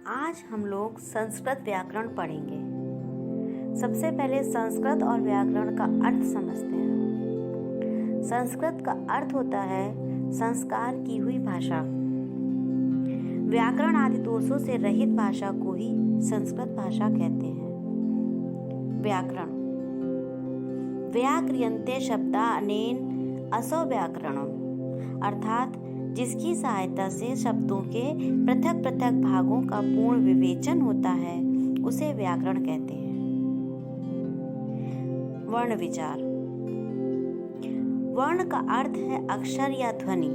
आज हम लोग संस्कृत व्याकरण पढ़ेंगे। सबसे पहले संस्कृत और व्याकरण का अर्थ समझते हैं। संस्कृत का अर्थ होता है संस्कार की हुई भाषा। व्याकरण आदि दोषों से रहित भाषा को ही संस्कृत भाषा कहते हैं। व्याकरण व्याक्रियन्ते शब्दा अनेन असौ व्याकरणम्, अर्थात जिसकी सहायता से शब्दों के पृथक पृथक भागों का पूर्ण विवेचन होता है उसे व्याकरण कहते हैं। वर्ण विचार। वर्ण का अर्थ है अक्षर या ध्वनि।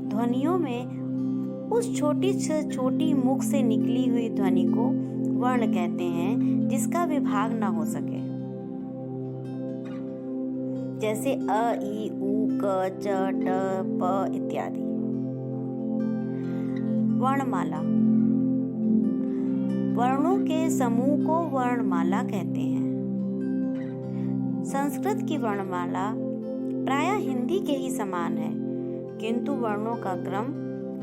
ध्वनियों में उस छोटी से छोटी मुख से निकली हुई ध्वनि को वर्ण कहते हैं जिसका विभाग न हो सके, जैसे अ, ई, उ, क, च, ट, प इत्यादि। वर्णमाला। वर्णों के समूह को वर्णमाला कहते हैं। संस्कृत की वर्णमाला प्रायः हिंदी के ही समान है, किंतु वर्णों का क्रम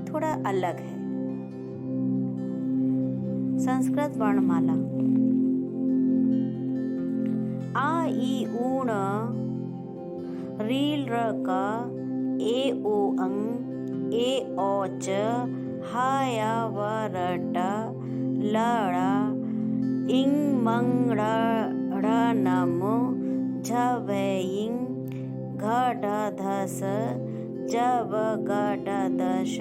थोड़ा अलग है। संस्कृत वर्णमाला आ, ई, ऊ, रील, र, क, ए, ओ, अं, ए, ओ, च, ह, य, व, र, ट, ल, ड़, इं, मंग, ड़, ढ़, न, म, झ, व, इं, घ, ढ, ध, स, ज, व, ग, ढ, द, श,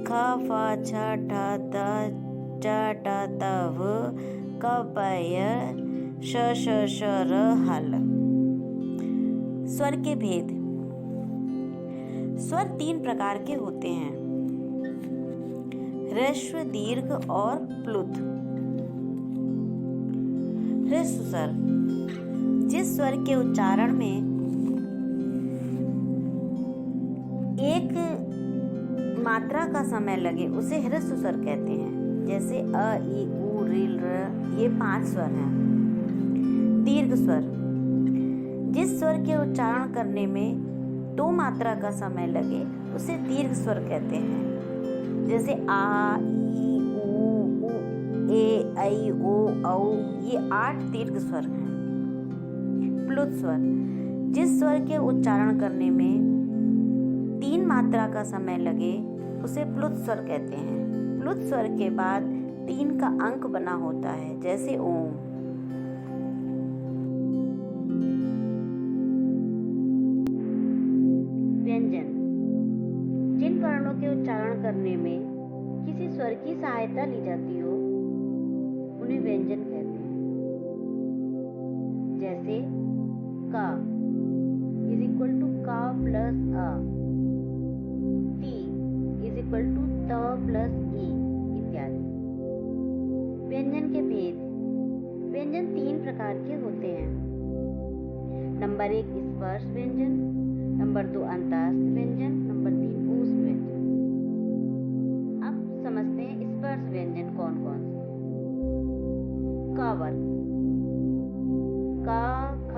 ख, फ, छ, ठ, द, च, ट, त, व, क, प, य, श, श, श, र, हल। स्वर के भेद। स्वर 3 प्रकार के होते हैं, ह्रस्व, दीर्घ और प्लुत। ह्रस्व स्वर जिस स्वर के उच्चारण में एक मात्रा का समय लगे उसे ह्रस्व स्वर कहते हैं, जैसे अ, ई, उ, रील, र, ये 5 स्वर हैं। दीर्घ स्वर जिस स्वर के उच्चारण करने में 2 मात्रा का समय लगे उसे दीर्घ स्वर कहते हैं, जैसे आ, ई, उ, ए, ऐ, ओ, औ, ये 8 दीर्घ स्वर हैं। प्लुत स्वर जिस स्वर के उच्चारण करने में 3 मात्रा का समय लगे उसे प्लुत स्वर कहते हैं। प्लुत स्वर के बाद 3 का अंक बना होता है, जैसे ओम। व्यंजन जिन वर्णों के उच्चारण करने में किसी स्वर की सहायता ली जाती हो उन्हें व्यंजन कहते हैं, जैसे का इज इक्वल टू का प्लस अ, ती इज इक्वल टू त प्लस ई इत्यादि। व्यंजन के भेद। व्यंजन 3 प्रकार के होते हैं। नंबर 1 स्पर्श व्यंजन, नंबर 2 अंतःस्थ व्यंजन, नंबर 3 ऊष्म व्यंजन। अब समझते हैं स्पर्श व्यंजन कौन कौन से। क वर्ग क, ख,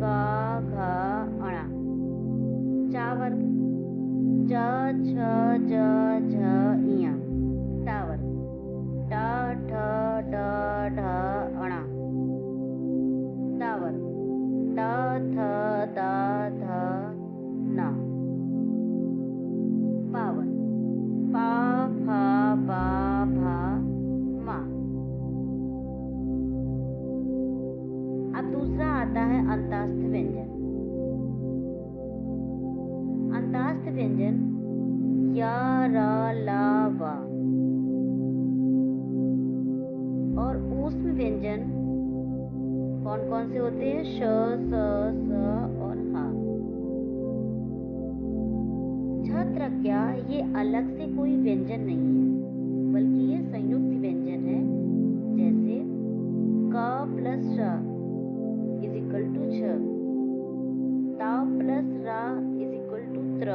ग, घ, ङ। च वर्ग च, छ, ज, झ, ञ। ट वर्ग ट, ठ, ड, ढ, ण। त वर्ग ट, थ, द, ध, न। प वर्ग प, फ, ब, भ, म। अब दूसरा आता है अंतःस्थ व्यंजन। अंतःस्थ व्यंजन य, र, ल, व। और ऊष्म व्यंजन कौन कौन से होते हैं? श, स, और ह। झ, त्रज्ञा ये अलग से कोई व्यंजन नहीं है, बल्कि ये संयुक्त व्यंजन है, जैसे क प्लस श इज इक्वल टू छ, त प्लस र इज इक्वल टू त्र,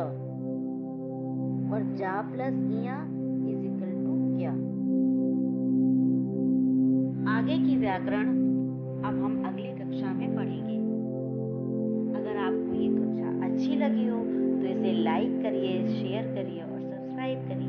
और जा प्लस इया इज इक्वल टू क्या। आगे की व्याकरण अब हम अगली कक्षा में पढ़ेंगे। अगर आपको ये कक्षा अच्छी लगी हो तो इसे लाइक करिए, शेयर करिए और सब्सक्राइब करिए।